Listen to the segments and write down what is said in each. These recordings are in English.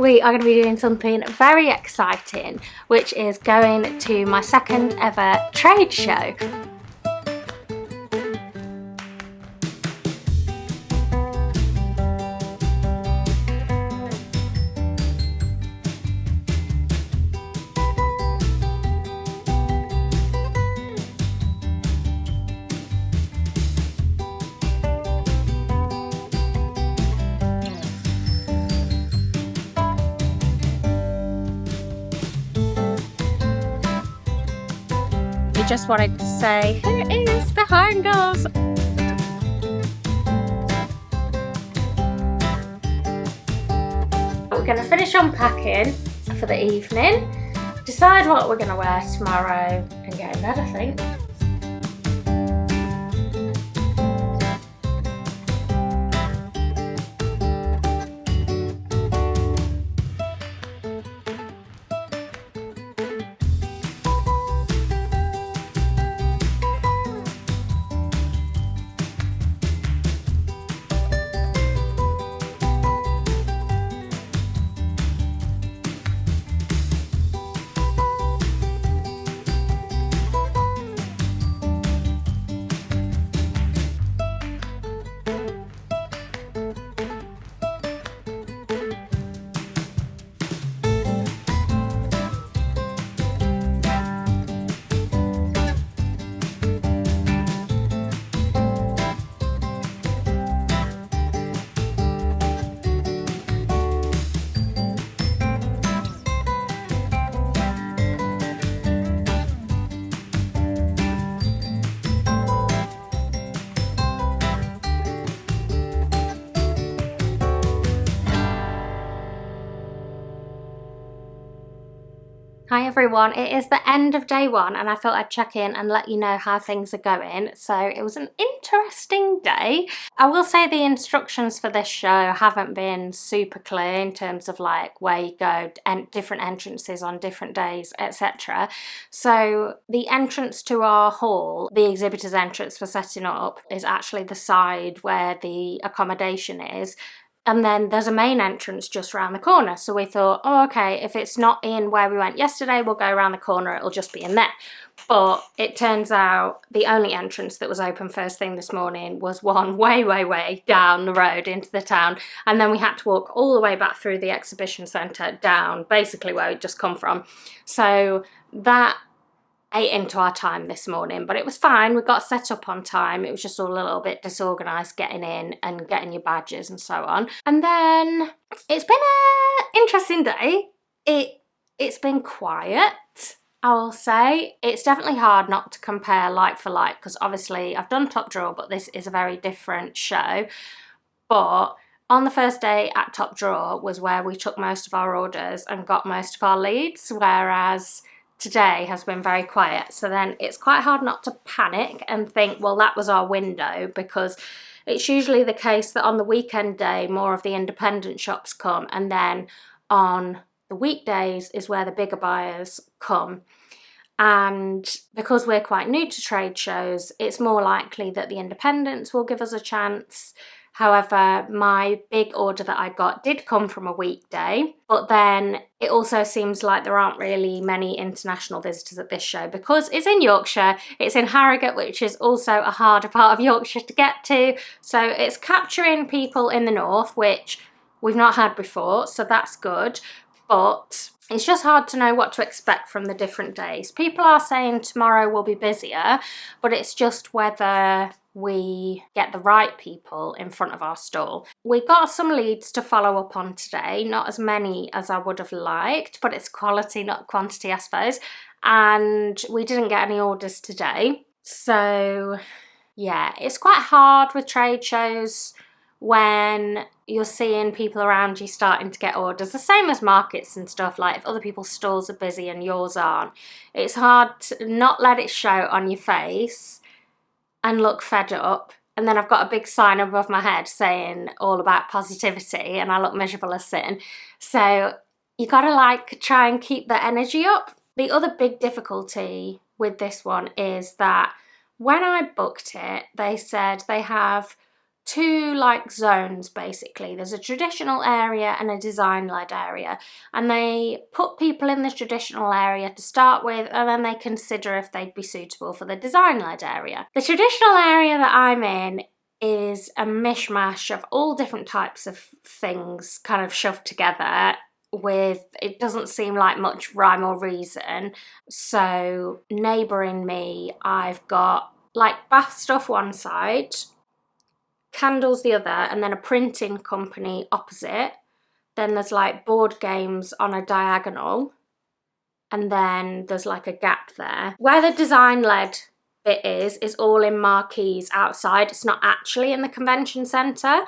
we are going to be doing something very exciting, which is going to my second ever trade show. Just wanted to say, who is behind us? We're going to finish unpacking for the evening, decide what we're going to wear tomorrow and get in bed, I think. Hi everyone, it is the end of day one and I thought I'd check in and let you know how things are going. So it was an interesting day. I will say the instructions for this show haven't been super clear in terms of like where you go and different entrances on different days, etc. So the entrance to our hall, the exhibitors entrance for setting up, is actually the side where the accommodation is. And then there's a main entrance just around the corner. So we thought, oh, okay, if it's not in where we went yesterday, we'll go around the corner, it'll just be in there. But it turns out the only entrance that was open first thing this morning was one way down the road into the town. And then we had to walk all the way back through the exhibition centre down, basically where we'd just come from. So that ate into our time this morning, but it was fine. We got set up on time. It was just all a little bit disorganised getting in and getting your badges and so on. And then it's been an interesting day. It's been quiet, I will say. It's definitely hard not to compare like for like, because obviously I've done Top Drawer, but this is a very different show. But on the first day at Top Drawer was where we took most of our orders and got most of our leads, whereas today has been very quiet. So then it's quite hard not to panic and think, well, that was our window, because it's usually the case that on the weekend day more of the independent shops come, and then on the weekdays is where the bigger buyers come. And because we're quite new to trade shows, it's more likely that the independents will give us a chance. However, my big order that I got did come from a weekday, but then it also seems like there aren't really many international visitors at this show because it's in Yorkshire, it's in Harrogate, which is also a harder part of Yorkshire to get to. So it's capturing people in the north, which we've not had before, so that's good. But it's just hard to know what to expect from the different days. People are saying tomorrow will be busier, but it's just whether we get the right people in front of our stall. We got some leads to follow up on today, not as many as I would have liked, but it's quality, not quantity, I suppose. And we didn't get any orders today. So yeah, it's quite hard with trade shows when you're seeing people around you starting to get orders. The same as markets and stuff, like if other people's stalls are busy and yours aren't, it's hard to not let it show on your face and look fed up. And then I've got a big sign above my head saying all about positivity and I look miserable as sin. So you gotta like try and keep the energy up. The other big difficulty with this one is that when I booked it, they said they have two like zones basically. There's a traditional area and a design-led area, and they put people in the traditional area to start with, and then they consider if they'd be suitable for the design-led area. The traditional area that I'm in is a mishmash of all different types of things kind of shoved together, with, it doesn't seem like much rhyme or reason. So neighbouring me, I've got like bath stuff one side, candles the other, and then a printing company opposite. Then there's like board games on a diagonal, and then there's like a gap there. Where the design-led bit is all in marquees outside. It's not actually in the convention centre.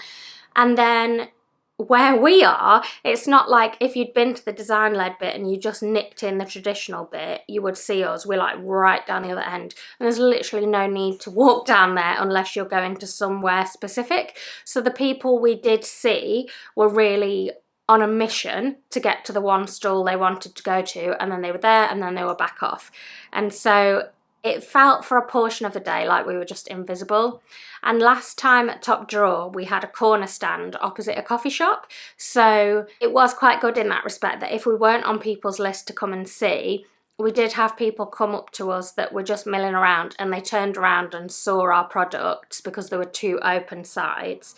And then where we are, it's not like if you'd been to the design-led bit and you just nipped in the traditional bit, you would see us. We're like right down the other end, and there's literally no need to walk down there unless you're going to somewhere specific. So the people we did see were really on a mission to get to the one stall they wanted to go to, and then they were there and then they were back off. And so it felt for a portion of the day like we were just invisible. And last time at Top Drawer, we had a corner stand opposite a coffee shop. So it was quite good in that respect, that if we weren't on people's list to come and see, we did have people come up to us that were just milling around, and they turned around and saw our products because there were two open sides.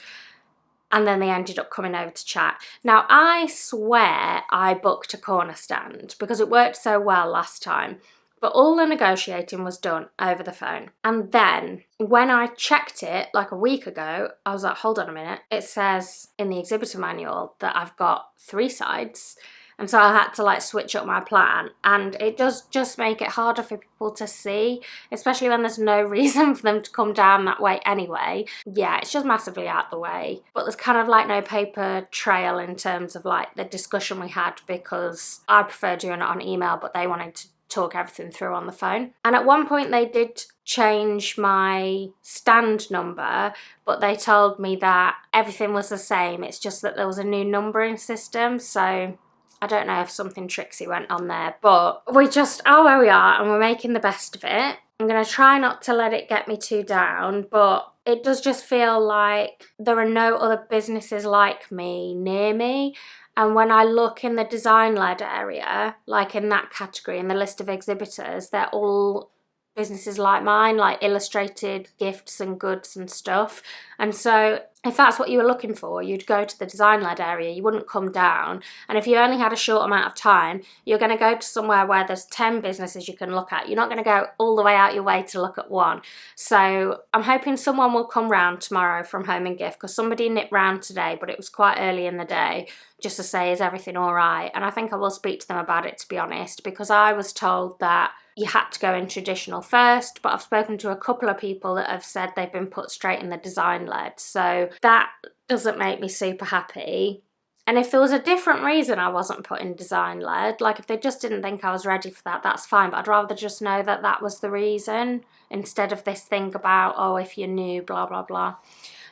And then they ended up coming over to chat. Now, I swear I booked a corner stand because it worked so well last time. But all the negotiating was done over the phone. And then when I checked it like a week ago, I was like, hold on a minute. It says in the exhibitor manual that I've got 3 sides. And so I had to like switch up my plan, and it does just make it harder for people to see, especially when there's no reason for them to come down that way anyway. Yeah, it's just massively out the way. But there's kind of like no paper trail in terms of like the discussion we had, because I prefer doing it on email, but they wanted to talk everything through on the phone. And at one point they did change my stand number, but they told me that everything was the same. It's just that there was a new numbering system. So I don't know if something tricksy went on there, but we just are where we are and we're making the best of it. I'm going to try not to let it get me too down, but it does just feel like there are no other businesses like me near me. And when I look in the design-led area, like in that category, in the list of exhibitors, they're all businesses like mine, like illustrated gifts and goods and stuff. And so if that's what you were looking for, you'd go to the design-led area, you wouldn't come down. And if you only had a short amount of time, you're going to go to somewhere where there's 10 businesses you can look at. You're not going to go all the way out your way to look at one. So I'm hoping someone will come round tomorrow from Home and Gift, because somebody nipped round today, but it was quite early in the day, just to say, is everything all right? And I think I will speak to them about it, to be honest, because I was told that you had to go in traditional first, but I've spoken to a couple of people that have said they've been put straight in the design-led. So that doesn't make me super happy. And if there was a different reason I wasn't put in design-led, like if they just didn't think I was ready for that, that's fine. But I'd rather just know that that was the reason, instead of this thing about, oh, if you're new, blah, blah, blah.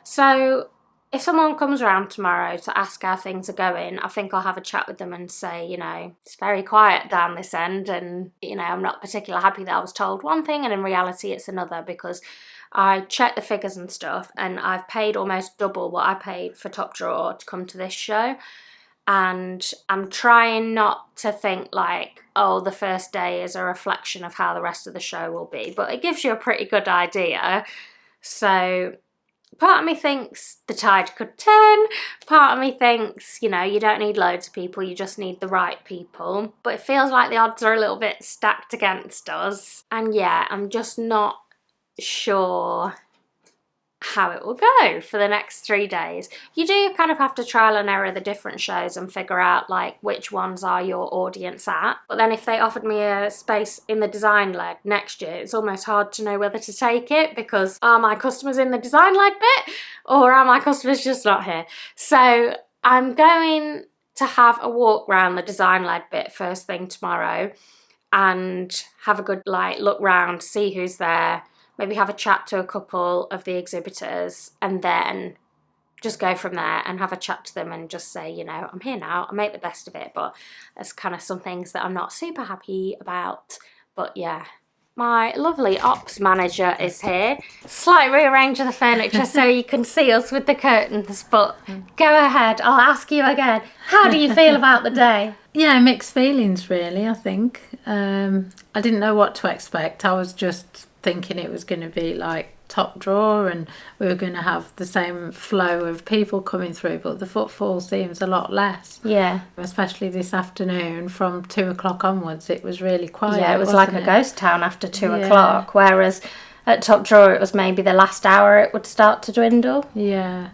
So if someone comes around tomorrow to ask how things are going, I think I'll have a chat with them and say, you know, it's very quiet down this end, and, you know, I'm not particularly happy that I was told one thing and in reality it's another, because I checked the figures and stuff and I've paid almost double what I paid for Top Drawer to come to this show. And I'm trying not to think like, oh, the first day is a reflection of how the rest of the show will be, but it gives you a pretty good idea. So part of me thinks the tide could turn, part of me thinks, you know, you don't need loads of people, you just need the right people. But it feels like the odds are a little bit stacked against us. And yeah, I'm just not sure how it will go for the next 3 days. You do kind of have to trial and error the different shows and figure out like which ones are your audience at. But then if they offered me a space in the design-led next year, it's almost hard to know whether to take it, because are my customers in the design-led bit or are my customers just not here? So I'm going to have a walk around the design-led bit first thing tomorrow and have a good like look round, see who's there, maybe have a chat to a couple of the exhibitors, and then just go from there and have a chat to them and just say, you know, I'm here now, I'll make the best of it. But there's kind of some things that I'm not super happy about. But yeah, my lovely ops manager is here. Slight rearrange of the furniture so you can see us with the curtains, but go ahead, I'll ask you again. How do you feel about the day? Yeah, mixed feelings really, I think. I didn't know what to expect. I was just thinking it was going to be like top drawer and we were going to have the same flow of people coming through, but the footfall seems a lot less. Yeah. Especially this afternoon from 2 o'clock onwards, it was really quiet. Yeah, it was like a ghost town after 2 Yeah. o'clock, whereas at top drawer it was maybe the last hour it would start to dwindle. Yeah.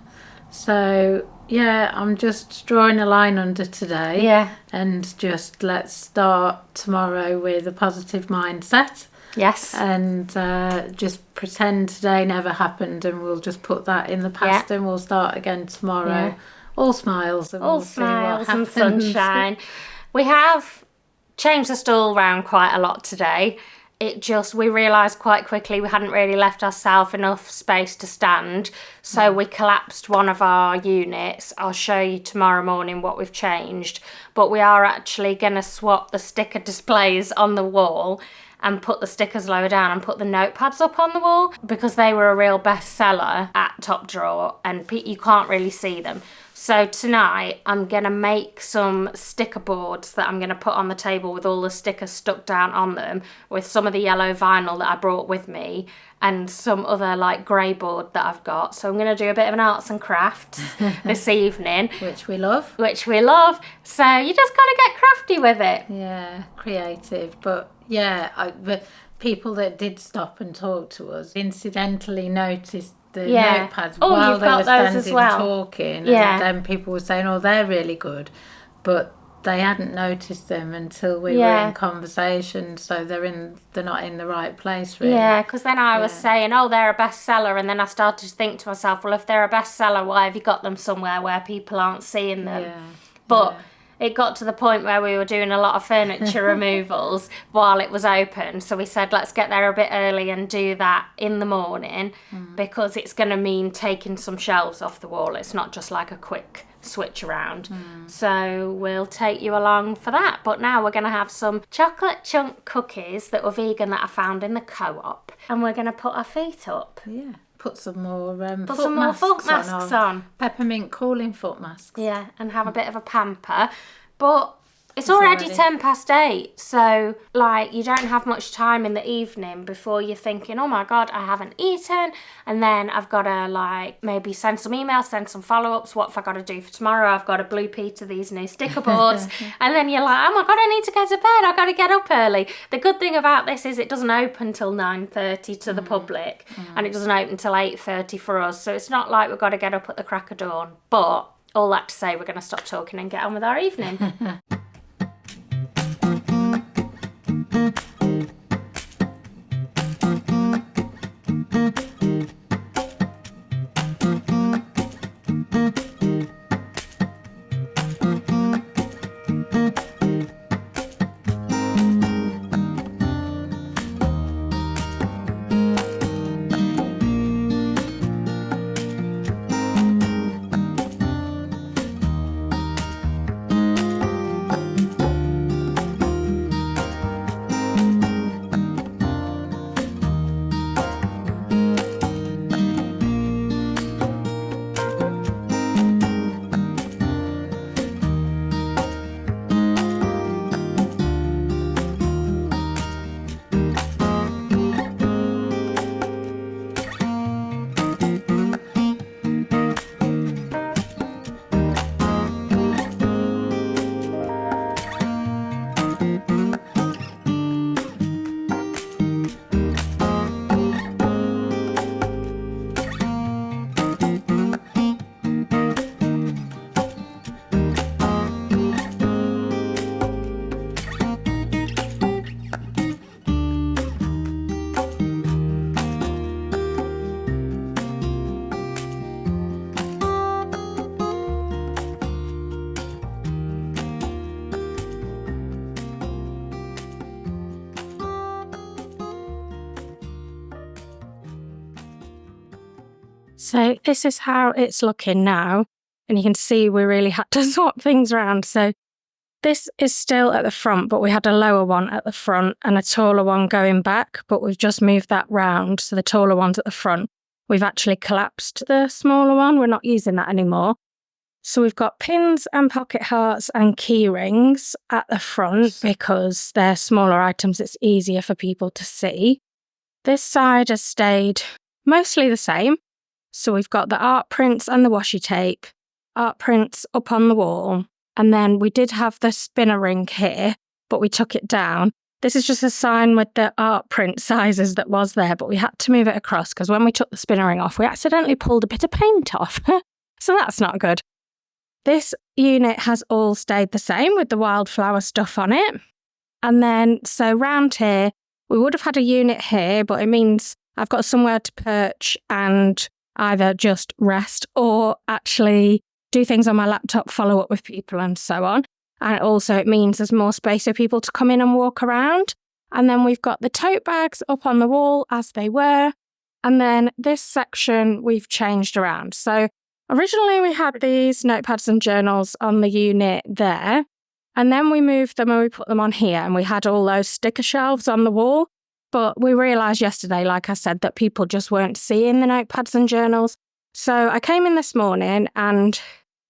So, yeah, I'm just drawing a line under today. Yeah. And just let's start tomorrow with a positive mindset. Yes. And just pretend today never happened, and we'll just put that in the past, and we'll start again tomorrow. Yeah. All smiles and All we'll smiles see what and happens. sunshine. We have changed the stool round quite a lot today. We realised quite quickly we hadn't really left ourselves enough space to stand, so we collapsed one of our units. I'll show you tomorrow morning what we've changed, but we are actually going to swap the sticker displays on the wall and put the stickers lower down and put the notepads up on the wall, because they were a real bestseller at top drawer and you can't really see them. So tonight I'm going to make some sticker boards that I'm going to put on the table with all the stickers stuck down on them, with some of the yellow vinyl that I brought with me and some other like grey board that I've got. So I'm going to do a bit of an arts and crafts this evening. Which we love. So you just got to get crafty with it. Yeah, creative. But yeah, but people that did stop and talk to us incidentally noticed the notepads while they were standing talking. Yeah. And then people were saying, oh, they're really good. But they hadn't noticed them until we were in conversation, so they're not in the right place, really. Yeah, because then I was saying, oh, they're a bestseller, and then I started to think to myself, well, if they're a bestseller, why have you got them somewhere where people aren't seeing them? Yeah. But it got to the point where we were doing a lot of furniture removals while it was open, so we said, let's get there a bit early and do that in the morning, because it's going to mean taking some shelves off the wall. It's not just like a quick switch around. So we'll take you along for that. But now we're going to have some chocolate chunk cookies that were vegan that I found in the Co-op, and we're going to put our feet up. Yeah. Put some more foot masks on. Peppermint cooling foot masks. Yeah, and have a bit of a pamper. But it's already 8:10, so like you don't have much time in the evening before you're thinking, oh my god, I haven't eaten, and then I've got to like maybe send some emails, send some follow-ups. What have I got to do for tomorrow? I've got to blue to these new sticker boards. And then you're like, oh my god, I need to go to bed, I've got to get up early. The good thing about this is it doesn't open till 9:30 to the public, and it doesn't open till 8:30 for us, so it's not like we've got to get up at the crack of dawn. But all that to say, we're going to stop talking and get on with our evening. So this is how it's looking now, and you can see we really had to swap things around. So This is still at the front, but we had a lower one at the front and a taller one going back, but we've just moved that round. So the taller one's at the front. We've actually collapsed the smaller one. We're not using that anymore. So we've got pins and pocket hearts and key rings at the front because they're smaller items. It's easier for people to see. This side has stayed mostly the same. So we've got the art prints and the washi tape, art prints up on the wall. And then we did have the spinner ring here, but we took it down. This is just a sign with the art print sizes that was there, but we had to move it across because when we took the spinner ring off, we accidentally pulled a bit of paint off. So that's not good. This unit has all stayed the same with the wildflower stuff on it. And then, so round here, we would have had a unit here, but it means I've got somewhere to perch and either just rest or actually do things on my laptop, follow up with people and so on. And also it means there's more space for people to come in and walk around. And then we've got the tote bags up on the wall as they were. And then this section we've changed around. So originally we had these notepads and journals on the unit there. And then we moved them and we put them on here. And we had all those sticker shelves on the wall. But we realised yesterday, like I said, that people just weren't seeing the notepads and journals. So I came in this morning and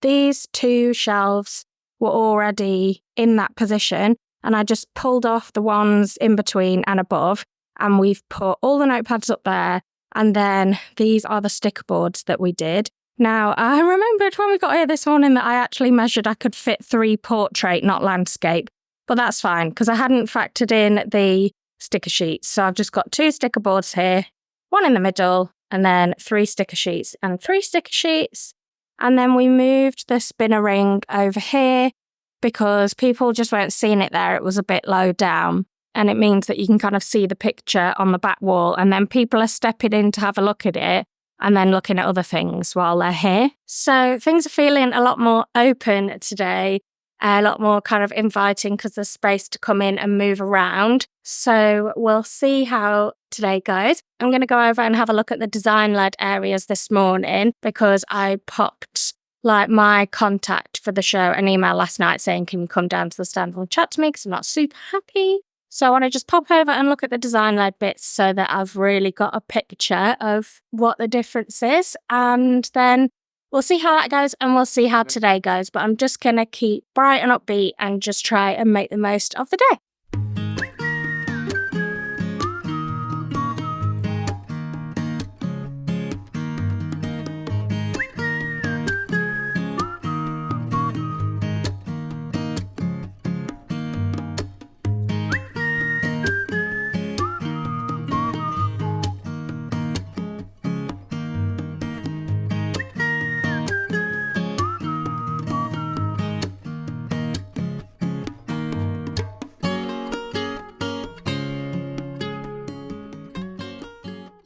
these two shelves were already in that position, and I just pulled off the ones in between and above, and we've put all the notepads up there, and then these are the sticker boards that we did. Now, I remembered when we got here this morning that I actually measured I could fit 3 portrait, not landscape, but that's fine because I hadn't factored in the sticker sheets. So I've just got 2 sticker boards here, 1 in the middle, and then 3 sticker sheets and 3 sticker sheets. And then we moved the spinner ring over here because people just weren't seeing it there. It was a bit low down. And it means that you can kind of see the picture on the back wall. And then people are stepping in to have a look at it and then looking at other things while they're here. So things are feeling a lot more open today, a lot more kind of inviting because there's space to come in and move around. So we'll see how today goes. I'm going to go over and have a look at the design-led areas this morning because I popped my contact for the show an email last night saying, can you come down to the stand and chat to me because I'm not super happy. So I want to just pop over and look at the design-led bits so that I've really got a picture of what the difference is. And then we'll see how that goes and we'll see how today goes. But I'm just going to keep bright and upbeat and just try and make the most of the day.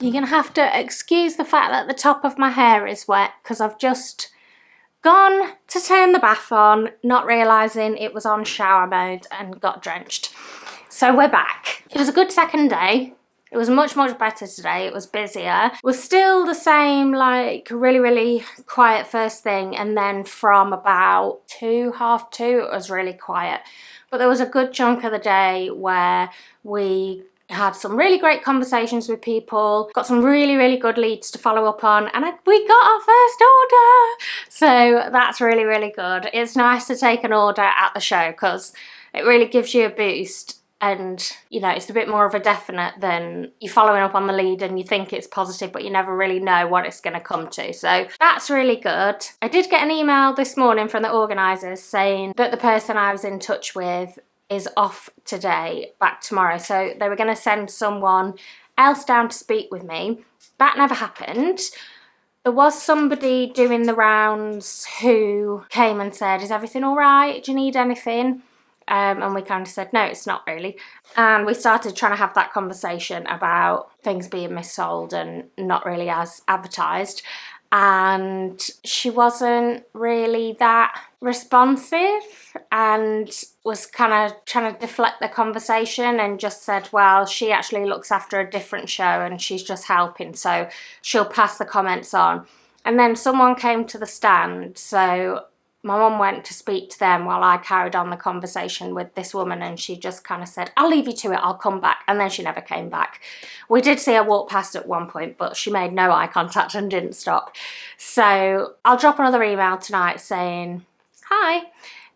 You're going to have to excuse the fact that the top of my hair is wet because I've just gone to turn the bath on, not realising it was on shower mode and got drenched. So we're back. It was a good second day. It was much, much better today. It was busier. It was still the same, really, really quiet first thing. And then from about 2:30, it was really quiet. But there was a good chunk of the day where we had some really great conversations with people, got some really, really good leads to follow up on, and we got our first order. So that's really, really good. It's nice to take an order at the show because it really gives you a boost and, it's a bit more of a definite than you following up on the lead and you think it's positive, but you never really know what it's going to come to. So that's really good. I did get an email this morning from the organisers saying that the person I was in touch with is off today, back tomorrow. So they were going to send someone else down to speak with me. That never happened. There was somebody doing the rounds who came and said, is everything all right? Do you need anything? And we kind of said, no, it's not really. And we started trying to have that conversation about things being missold and not really as advertised. And she wasn't really that responsive and was kind of trying to deflect the conversation and just said, well, she actually looks after a different show and she's just helping, so she'll pass the comments on. And then someone came to the stand, so my mum went to speak to them while I carried on the conversation with this woman, and she just kind of said, I'll leave you to it, I'll come back. And then she never came back. We did see her walk past at one point, but she made no eye contact and didn't stop. So I'll drop another email tonight saying, hi.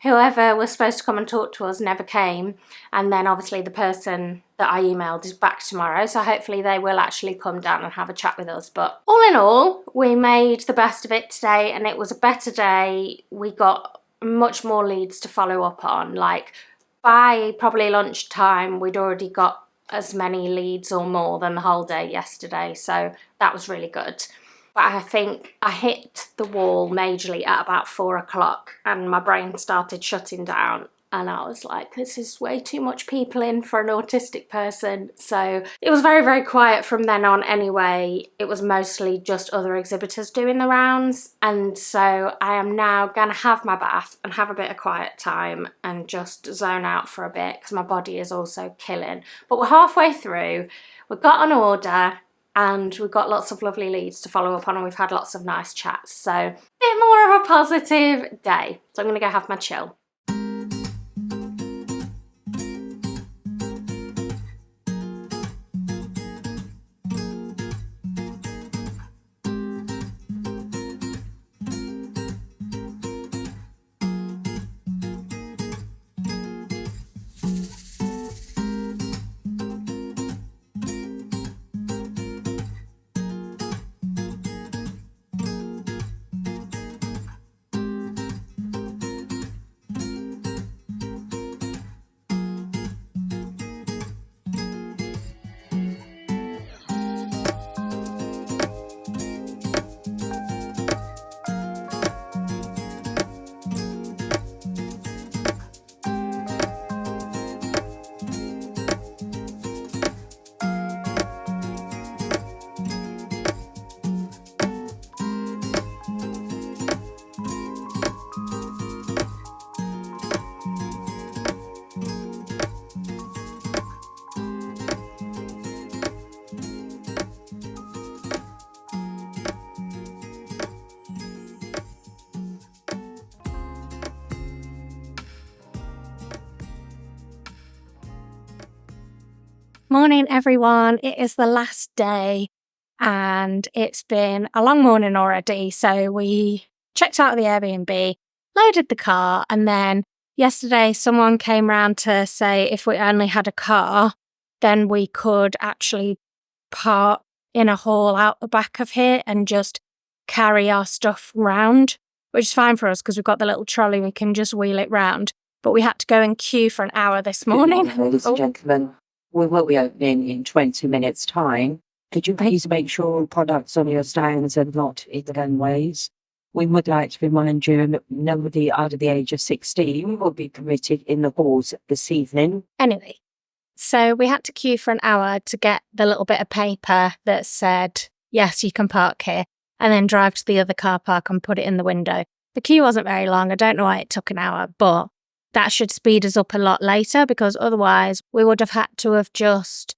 Whoever was supposed to come and talk to us never came, and then obviously the person that I emailed is back tomorrow, so hopefully they will actually come down and have a chat with us. But all in all, we made the best of it today, and it was a better day. We got much more leads to follow up on. Like, by probably lunchtime, we'd already got as many leads or more than the whole day yesterday, so that was really good. But I think I hit the wall majorly at about 4 o'clock, and my brain started shutting down, and I was like, this is way too much people in for an autistic person. So it was very, very quiet from then on anyway. It was mostly just other exhibitors doing the rounds, and so I am now gonna have my bath and have a bit of quiet time and just zone out for a bit, because my body is also killing. But we're halfway through, we've got an order, and we've got lots of lovely leads to follow up on, and we've had lots of nice chats. So a bit more of a positive day. So I'm going to go have my chill. Morning everyone, it is the last day and it's been a long morning already. So we checked out of the Airbnb, loaded the car, and then yesterday someone came round to say if we only had a car, then we could actually park in a hall out the back of here and just carry our stuff round, which is fine for us because we've got the little trolley, we can just wheel it round. But we had to go and queue for an hour this morning. Ladies and gentlemen, we will be opening in 20 minutes' time. Could you please make sure all products on your stands are not in the gangways? We would like to remind you that nobody under the age of 16 will be permitted in the halls this evening. Anyway, so we had to queue for an hour to get the little bit of paper that said, yes, you can park here, and then drive to the other car park and put it in the window. The queue wasn't very long. I don't know why it took an hour, but that should speed us up a lot later, because otherwise we would have had to have just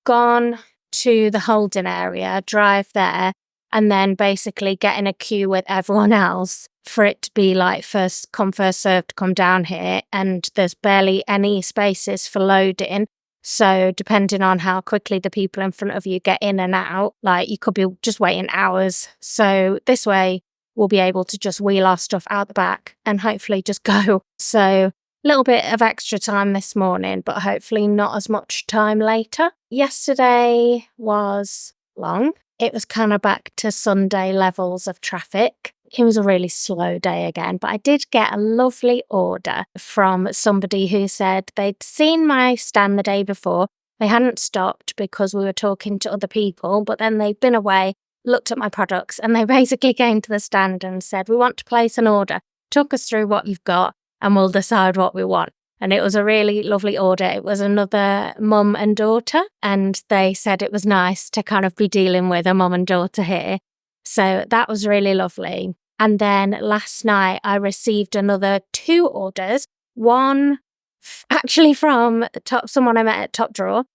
gone to the holding area, drive there, and then basically get in a queue with everyone else for it to be like first come, first served to come down here. And there's barely any spaces for loading. So depending on how quickly the people in front of you get in and out, like you could be just waiting hours. So this way we'll be able to just wheel our stuff out the back and hopefully just go. So a little bit of extra time this morning, but hopefully not as much time later. Yesterday was long. It was kind of back to Sunday levels of traffic. It was a really slow day again, but I did get a lovely order from somebody who said they'd seen my stand the day before. They hadn't stopped because we were talking to other people, but then they'd been away, looked at my products, and they basically came to the stand and said, we want to place an order. Talk us through what you've got and we'll decide what we want. And it was a really lovely order. It was another mum and daughter, and they said it was nice to kind of be dealing with a mum and daughter here. So that was really lovely. And then last night I received another 2 orders. One actually from someone I met at Top Drawer,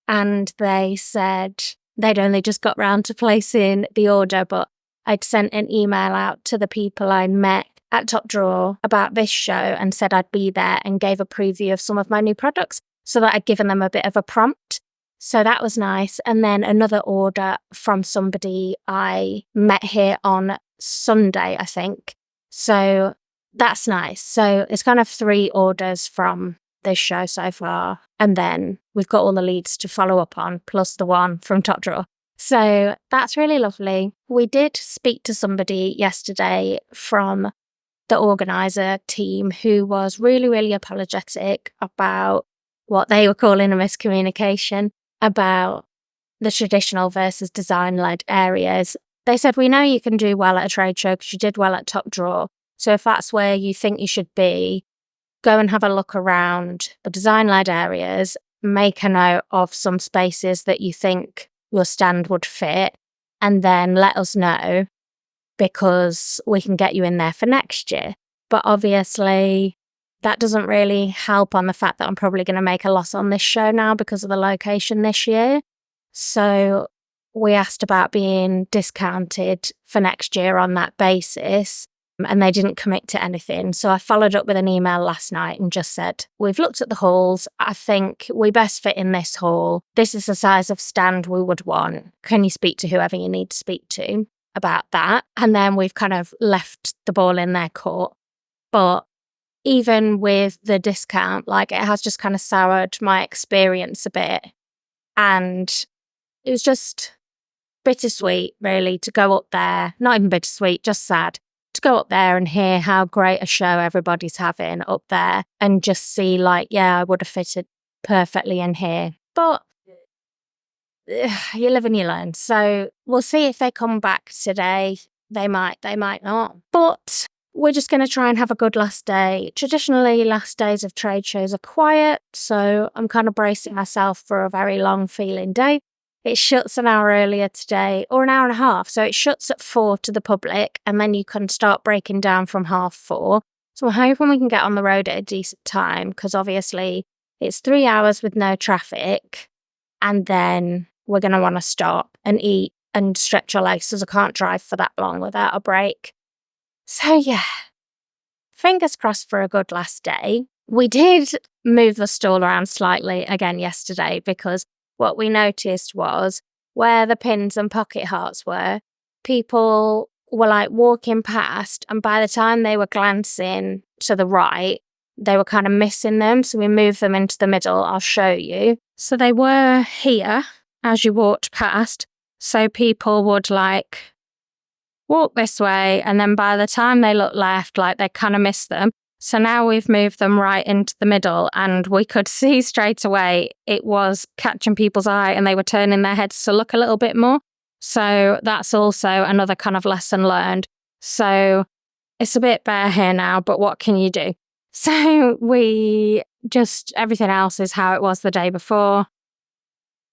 and they said they'd only just got round to placing the order, but I'd sent an email out to the people I met at Top Drawer about this show and said I'd be there and gave a preview of some of my new products so that I'd given them a bit of a prompt. So that was nice. And then another order from somebody I met here on Sunday, I think. So that's nice. So it's kind of 3 orders from this show so far. And then we've got all the leads to follow up on, plus the one from Top Drawer. So that's really lovely. We did speak to somebody yesterday from the organiser team who was really, really apologetic about what they were calling a miscommunication about the traditional versus design-led areas. They said, we know you can do well at a trade show because you did well at Top Drawer. So if that's where you think you should be, go and have a look around the design-led areas, make a note of some spaces that you think your stand would fit, and then let us know because we can get you in there for next year. But obviously, that doesn't really help on the fact that I'm probably going to make a loss on this show now because of the location this year. So we asked about being discounted for next year on that basis, and they didn't commit to anything. So I followed up with an email last night and just said, we've looked at the halls. I think we best fit in this hall. This is the size of stand we would want. Can you speak to whoever you need to speak to about that? And then we've kind of left the ball in their court. But even with the discount, like, it has just kind of soured my experience a bit. And it was just bittersweet, really, to go up there. Not even bittersweet, just sad. To go up there and hear how great a show everybody's having up there and just see, like, yeah, I would have fitted perfectly in here. But you live and you learn. So we'll see if they come back today. They might not. But we're just going to try and have a good last day. Traditionally, last days of trade shows are quiet, so I'm kind of bracing myself for a very long feeling day. It shuts an hour earlier today, or an hour and a half. So it shuts at 4 to the public, and then you can start breaking down from 4:30. So I'm hoping we can get on the road at a decent time, because obviously it's 3 hours with no traffic, and then we're going to want to stop and eat and stretch our legs, because I can't drive for that long without a break. So yeah, fingers crossed for a good last day. We did move the stall around slightly again yesterday, because what we noticed was where the pins and pocket hearts were, people were like walking past, and by the time they were glancing to the right, they were kind of missing them. So we moved them into the middle. I'll show you. So they were here as you walked past. So people would like walk this way, and then by the time they looked left, like, they kind of missed them. So now we've moved them right into the middle, and we could see straight away it was catching people's eye and they were turning their heads to look a little bit more. So that's also another kind of lesson learned. So it's a bit bare here now, but what can you do? So everything else is how it was the day before.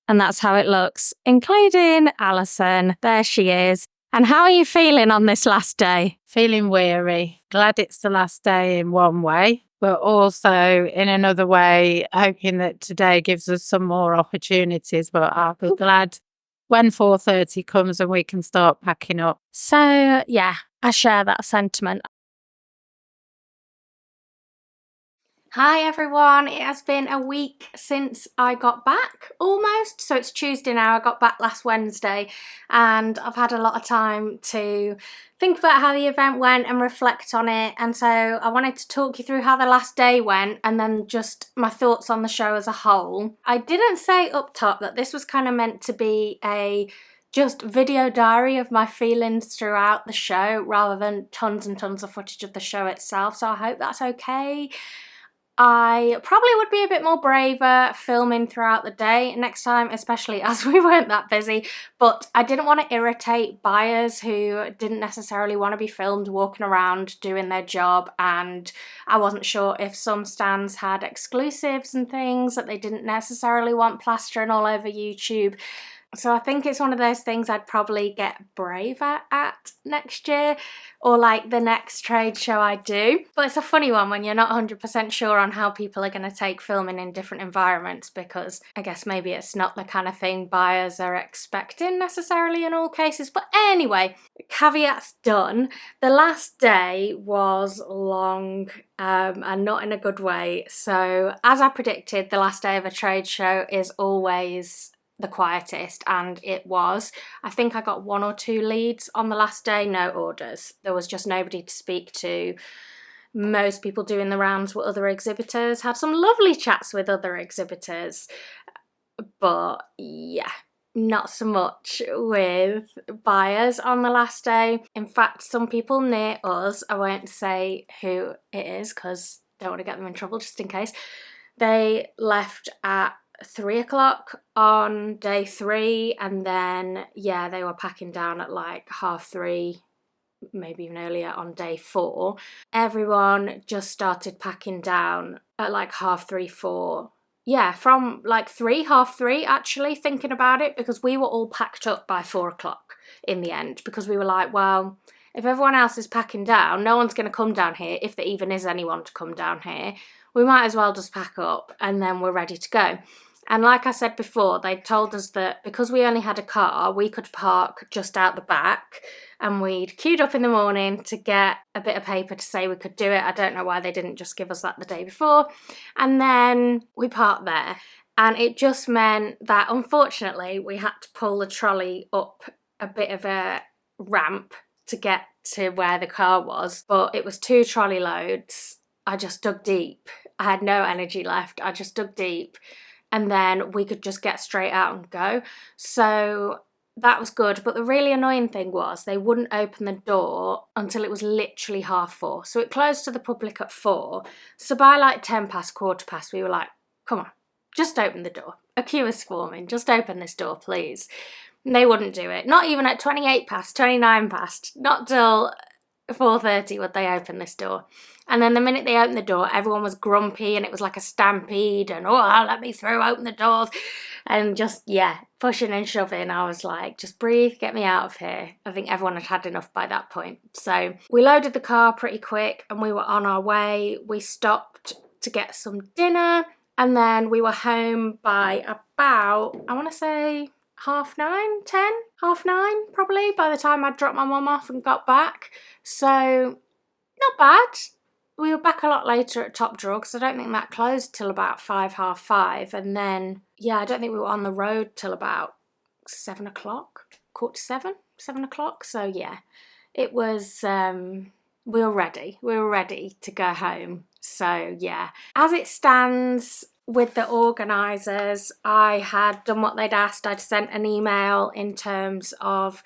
And that's how it looks, including Alison. There she is. And how are you feeling on this last day? Feeling weary. Glad it's the last day in one way, but also in another way, hoping that today gives us some more opportunities. But I'll be glad when 4:30 comes and we can start packing up. So, yeah, I share that sentiment. Hi everyone, it has been a week since I got back, almost. So it's Tuesday now, I got back last Wednesday, and I've had a lot of time to think about how the event went and reflect on it. And so I wanted to talk you through how the last day went, and then just my thoughts on the show as a whole. I didn't say up top that this was kind of meant to be a just video diary of my feelings throughout the show, rather than tons and tons of footage of the show itself. So I hope that's okay. I probably would be a bit more braver filming throughout the day next time, especially as we weren't that busy, but I didn't want to irritate buyers who didn't necessarily want to be filmed walking around doing their job, and I wasn't sure if some stands had exclusives and things that they didn't necessarily want plastering all over YouTube. So I think it's one of those things I'd probably get braver at next year, or like the next trade show I do. But it's a funny one when you're not 100% sure on how people are going to take filming in different environments, because I guess maybe it's not the kind of thing buyers are expecting necessarily in all cases. But anyway, caveats done. The last day was long and not in a good way. So as I predicted, the last day of a trade show is always the quietest, and it was. I think I got 1 or 2 leads on the last day, no orders. There was just nobody to speak to. Most people doing the rounds were other exhibitors, had some lovely chats with other exhibitors, but yeah, not so much with buyers on the last day. In fact, some people near us, I won't say who it is because I don't want to get them in trouble just in case, they left at 3 o'clock on day 3, and then yeah, they were packing down at like 3:30, maybe even earlier on day 4. Everyone just started packing down at like 3:30, 4. Yeah, from like 3:30 actually, thinking about it, because we were all packed up by 4 o'clock in the end, because we were like, well, if everyone else is packing down, no one's going to come down here, if there even is anyone to come down here. We might as well just pack up and then we're ready to go. And like I said before, they told us that because we only had a car, we could park just out the back, and we'd queued up in the morning to get a bit of paper to say we could do it. I don't know why they didn't just give us that the day before. And then we parked there. And it just meant that, unfortunately, we had to pull the trolley up a bit of a ramp to get to where the car was. But it was 2 trolley loads. I just dug deep. I had no energy left. I just dug deep. And then we could just get straight out and go. So that was good. But the really annoying thing was they wouldn't open the door until it was literally 4:30. So it closed to the public at 4. So by like 10 past, 4:15, we were like, come on, just open the door. A queue is forming. Just open this door, please. And they wouldn't do it. Not even at 28 past, 29 past. Not till 4:30 would they open this door. And then the minute they opened the door, everyone was grumpy, and it was like a stampede, and let me through, open the doors, and just, yeah, pushing and shoving. I was like, just breathe, get me out of here. I think everyone had had enough by that point. So we loaded the car pretty quick and we were on our way. We stopped to get some dinner, and then we were home by about, I want to say 9:30, 10, 9:30 probably, by the time I dropped my mum off and got back. So not bad. We were back a lot later at Top Drawer because I don't think that closed till about 5, 5:30. And then, yeah, I don't think we were on the road till about 7 o'clock, 6:45, 7 o'clock. So yeah, it was, we were ready. We were ready to go home. So yeah, as it stands with the organisers, I had done what they'd asked. I'd sent an email in terms of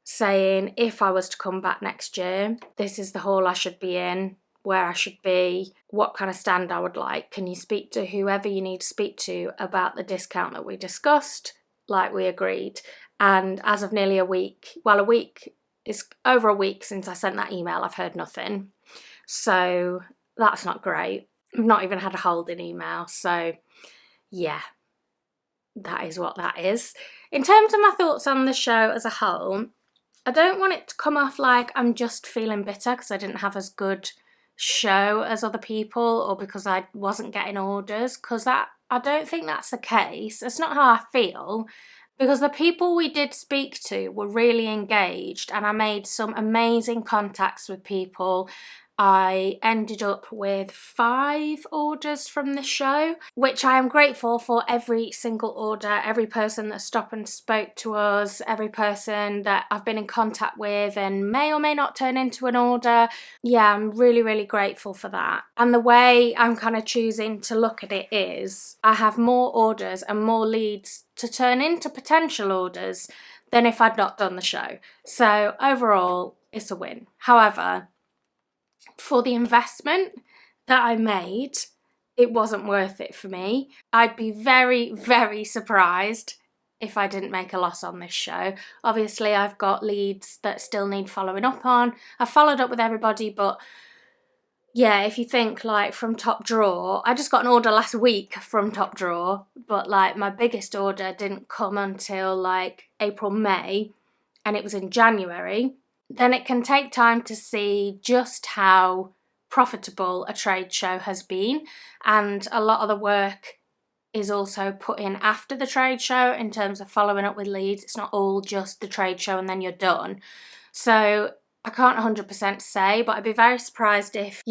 saying if I was to come back next year, this is the hall I should be in, where I should be, what kind of stand I would like. Can you speak to whoever you need to speak to about the discount that we discussed, like we agreed? And as of nearly a week is over a week since I sent that email, I've heard nothing. So that's not great. I've not even had a holding email. So yeah, that is what that is. In terms of my thoughts on the show as a whole, I don't want it to come off like I'm just feeling bitter because I didn't have as good show as other people, or because I wasn't getting orders, because I don't think that's the case. It's not how I feel, because the people we did speak to were really engaged, and I made some amazing contacts with people. I ended up with 5 orders from the show, which I am grateful for. Every single order, every person that stopped and spoke to us, every person that I've been in contact with and may or may not turn into an order. Yeah, I'm really, really grateful for that. And the way I'm kind of choosing to look at it is I have more orders and more leads to turn into potential orders than if I'd not done the show. So overall, it's a win. However, for the investment that I made, it wasn't worth it for me. I'd be very, very surprised if I didn't make a loss on this show. Obviously, I've got leads that still need following up on. I've followed up with everybody, but yeah, if you think like from Top Drawer, I just got an order last week from Top Drawer, but like my biggest order didn't come until like April, May, and it was in January. Then it can take time to see just how profitable a trade show has been, and a lot of the work is also put in after the trade show in terms of following up with leads. It's not all just the trade show and then you're done. So I can't 100% say, but I'd be very surprised if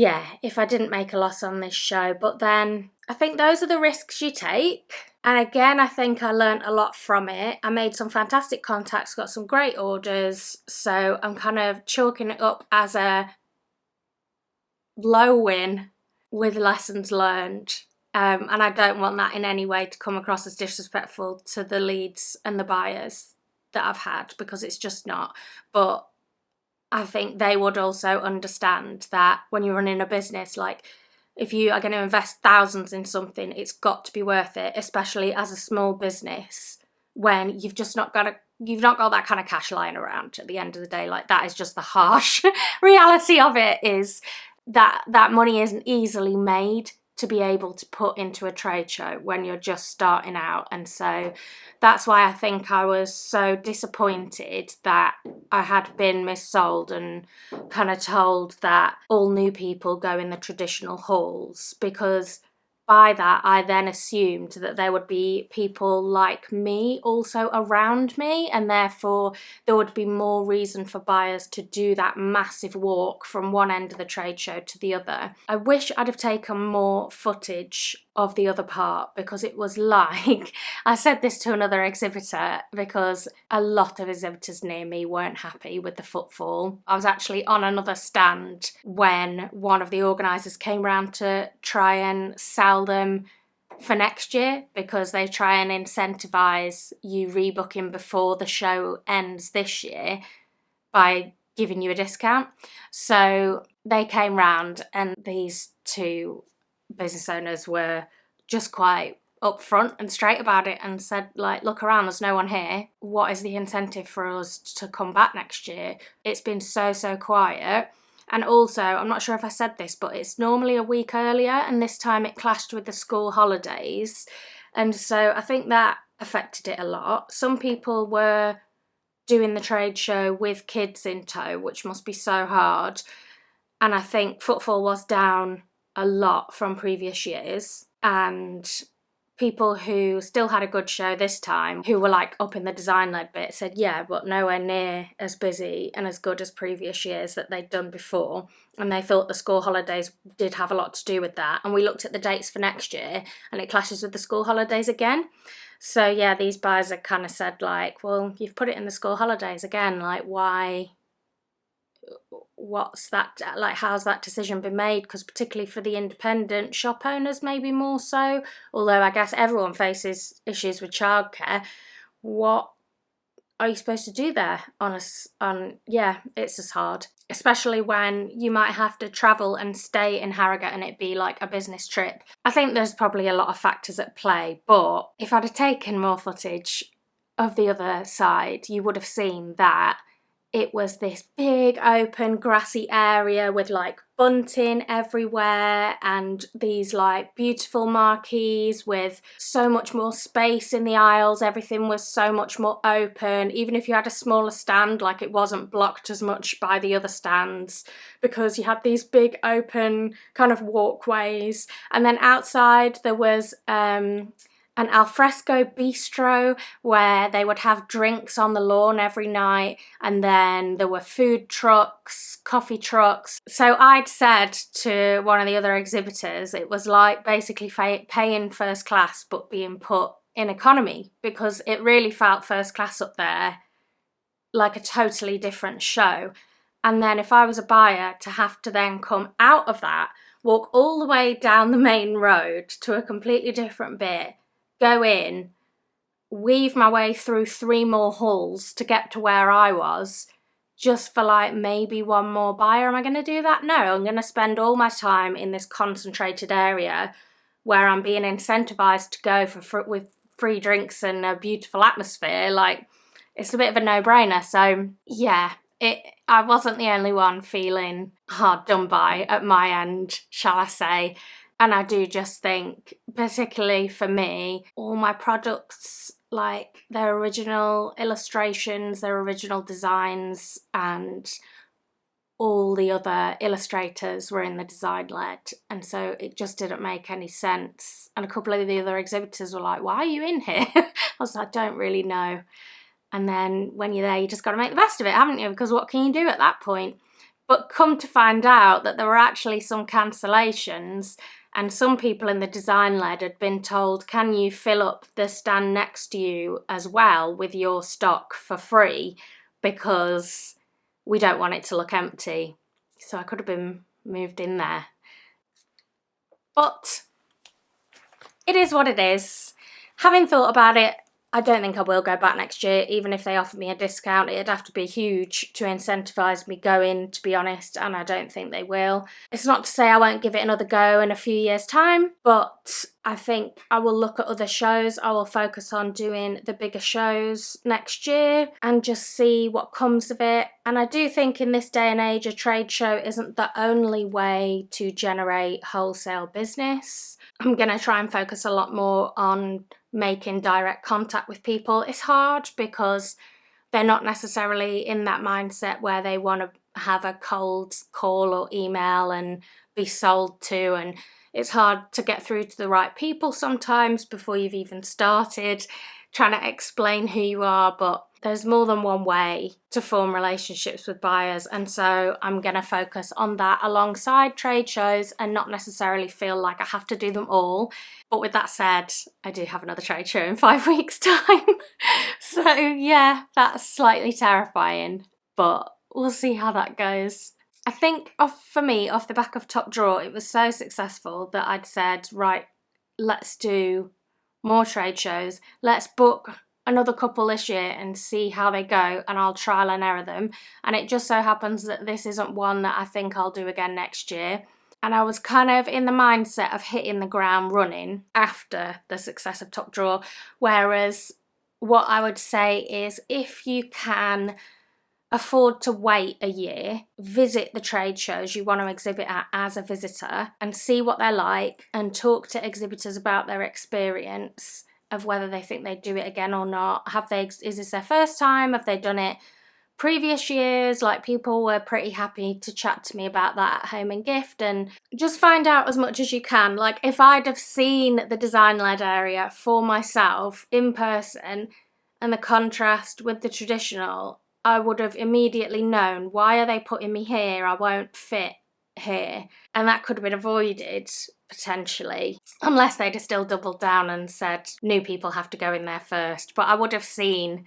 I didn't make a loss on this show. But then I think those are the risks you take. And again, I think I learned a lot from it. I made some fantastic contacts, got some great orders. So I'm kind of chalking it up as a low win with lessons learned. And I don't want that in any way to come across as disrespectful to the leads and the buyers that I've had, because it's just not. But I think they would also understand that when you're running a business, like if you are going to invest thousands in something, it's got to be worth it, especially as a small business when you've not got that kind of cash lying around at the end of the day. Like, that is just the harsh reality of it, is that money isn't easily made to be able to put into a trade show when you're just starting out. And so that's why I think I was so disappointed that I had been missold and kind of told that all new people go in the traditional halls, because by that I then assumed that there would be people like me also around me, and therefore there would be more reason for buyers to do that massive walk from one end of the trade show to the other. I wish I'd have taken more footage of the other part, because it was like, I said this to another exhibitor, because a lot of exhibitors near me weren't happy with the footfall. I was actually on another stand when one of the organisers came round to try and sell them for next year, because they try and incentivise you rebooking before the show ends this year by giving you a discount. So they came round, and these two business owners were just quite upfront and straight about it, and said, like, look around, there's no one here. What is the incentive for us to come back next year? It's been so quiet. And also, I'm not sure if I said this, but it's normally a week earlier, and this time it clashed with the school holidays. And so I think that affected it a lot. Some people were doing the trade show with kids in tow, which must be so hard. And I think footfall was down a lot from previous years. And people who still had a good show this time, who were like up in the design-led bit, said, yeah, but nowhere near as busy and as good as previous years that they'd done before. And they thought the school holidays did have a lot to do with that. And we looked at the dates for next year, and it clashes with the school holidays again. So yeah, these buyers had kind of said, like, well, you've put it in the school holidays again, like, why? What's that, like, how's that decision been made? Because particularly for the independent shop owners, maybe more so, although I guess everyone faces issues with childcare. What are you supposed to do there yeah, it's just hard, especially when you might have to travel and stay in Harrogate and it be like a business trip. I think there's probably a lot of factors at play, but if I'd have taken more footage of the other side, you would have seen that it was this big open grassy area with like bunting everywhere, and these like beautiful marquees with so much more space in the aisles. Everything was so much more open. Even if you had a smaller stand, like, it wasn't blocked as much by the other stands, because you had these big open kind of walkways. And then outside there was an alfresco bistro where they would have drinks on the lawn every night, and then there were food trucks, coffee trucks. So I'd said to one of the other exhibitors, it was like basically paying first class but being put in economy, because it really felt first class up there, like a totally different show. And then if I was a buyer, to have to then come out of that, walk all the way down the main road to a completely different bit, go in, weave my way through 3 more halls to get to where I was, just for like maybe one more buyer. Am I going to do that? No, I'm going to spend all my time in this concentrated area where I'm being incentivized to go with free drinks and a beautiful atmosphere. Like, it's a bit of a no-brainer. So yeah, I wasn't the only one feeling hard done by at my end, shall I say. And I do just think, particularly for me, all my products, like their original illustrations, their original designs, and all the other illustrators were in the design lead, and so it just didn't make any sense. And a couple of the other exhibitors were like, why are you in here? I was like, I don't really know. And then when you're there, you just got to make the best of it, haven't you? Because what can you do at that point? But come to find out that there were actually some cancellations, and some people in the design lead had been told, can you fill up the stand next to you as well with your stock for free, because we don't want it to look empty. So I could have been moved in there. But it is what it is. Having thought about it, I don't think I will go back next year. Even if they offered me a discount, it'd have to be huge to incentivise me going, to be honest, and I don't think they will. It's not to say I won't give it another go in a few years' time, but I think I will look at other shows. I will focus on doing the bigger shows next year and just see what comes of it. And I do think in this day and age, a trade show isn't the only way to generate wholesale business. I'm going to try and focus a lot more on making direct contact with people. It's hard because they're not necessarily in that mindset where they want to have a cold call or email and be sold to, and it's hard to get through to the right people sometimes before you've even started trying to explain who you are. But there's more than one way to form relationships with buyers, and so I'm going to focus on that alongside trade shows and not necessarily feel like I have to do them all. But with that said, I do have another trade show in 5 weeks' time. So yeah, that's slightly terrifying, but we'll see how that goes. I think for me, off the back of Top Drawer, it was so successful that I'd said, right, let's do more trade shows. Let's book another couple this year and see how they go, and I'll trial and error them. And it just so happens that this isn't one that I think I'll do again next year. And I was kind of in the mindset of hitting the ground running after the success of Top Drawer. Whereas what I would say is, if you can afford to wait a year, visit the trade shows you want to exhibit at as a visitor and see what they're like, and talk to exhibitors about their experience of whether they think they'd do it again or not. Is this their first time? Have they done it previous years? Like, people were pretty happy to chat to me about that at Home and Gift, and just find out as much as you can. Like, if I'd have seen the design-led area for myself in person and the contrast with the traditional, I would have immediately known, why are they putting me here? I won't fit here. And that could have been avoided potentially, unless they'd have still doubled down and said new people have to go in there first. But I would have seen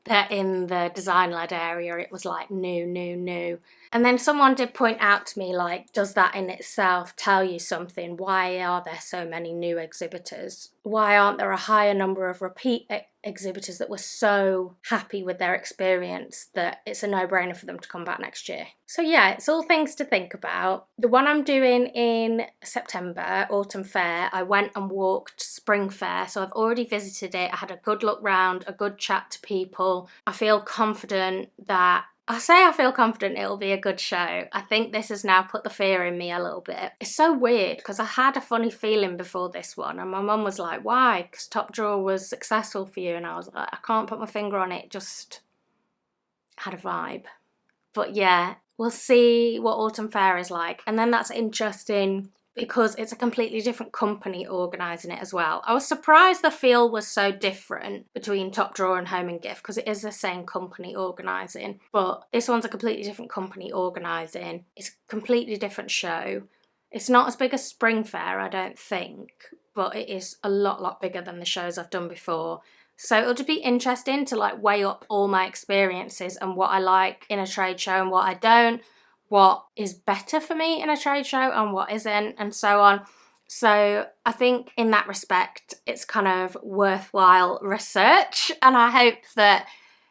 that in the design-led area it was like new. And then someone did point out to me, like, does that in itself tell you something? Why are there so many new exhibitors? Why aren't there a higher number of repeat exhibitors that were so happy with their experience that it's a no-brainer for them to come back next year? So yeah, it's all things to think about. The one I'm doing in September, Autumn Fair, I went and walked Spring Fair, so I've already visited it. I had a good look round, a good chat to people. I feel confident it'll be a good show. I think this has now put the fear in me a little bit. It's so weird because I had a funny feeling before this one, and my mum was like, why? Because Top Drawer was successful for you. And I was like, I can't put my finger on it, just had a vibe. But yeah, we'll see what Autumn Fair is like. And then that's interesting because it's a completely different company organising it as well. I was surprised the feel was so different between Top Drawer and Home and Gift, because it is the same company organising, but this one's a completely different company organising. It's a completely different show. It's not as big as Spring Fair, I don't think, but it is a lot bigger than the shows I've done before. So it'll just be interesting to like weigh up all my experiences and what I like in a trade show and what I don't, what is better for me in a trade show and what isn't, and so on. So I think in that respect, it's kind of worthwhile research, and I hope that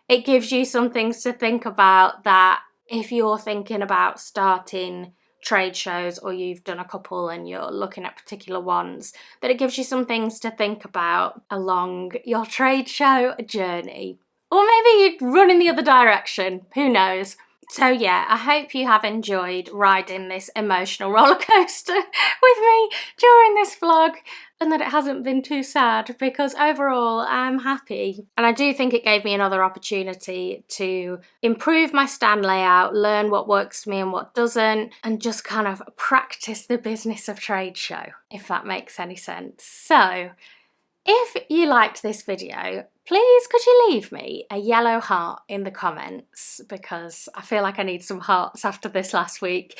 it gives you some things to think about, that if you're thinking about starting trade shows or you've done a couple and you're looking at particular ones, that it gives you some things to think about along your trade show journey. Or maybe you'd run in the other direction, who knows? So yeah, I hope you have enjoyed riding this emotional roller coaster with me during this vlog, and that it hasn't been too sad, because overall I'm happy. And I do think it gave me another opportunity to improve my stand layout, learn what works for me and what doesn't, and just kind of practice the business of trade show, if that makes any sense. So if you liked this video, please could you leave me a yellow heart in the comments, because I feel like I need some hearts after this last week.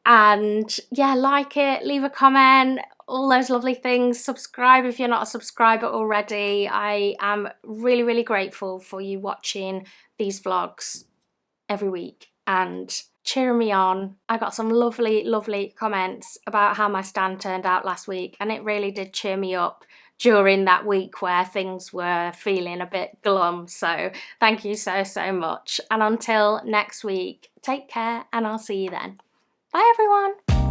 And yeah, like it, leave a comment, all those lovely things. Subscribe if you're not a subscriber already. I am really, really grateful for you watching these vlogs every week and cheering me on. I got some lovely, lovely comments about how my stand turned out last week, and it really did cheer me up during that week where things were feeling a bit glum. So thank you so, so much. And until next week, take care, and I'll see you then. Bye everyone.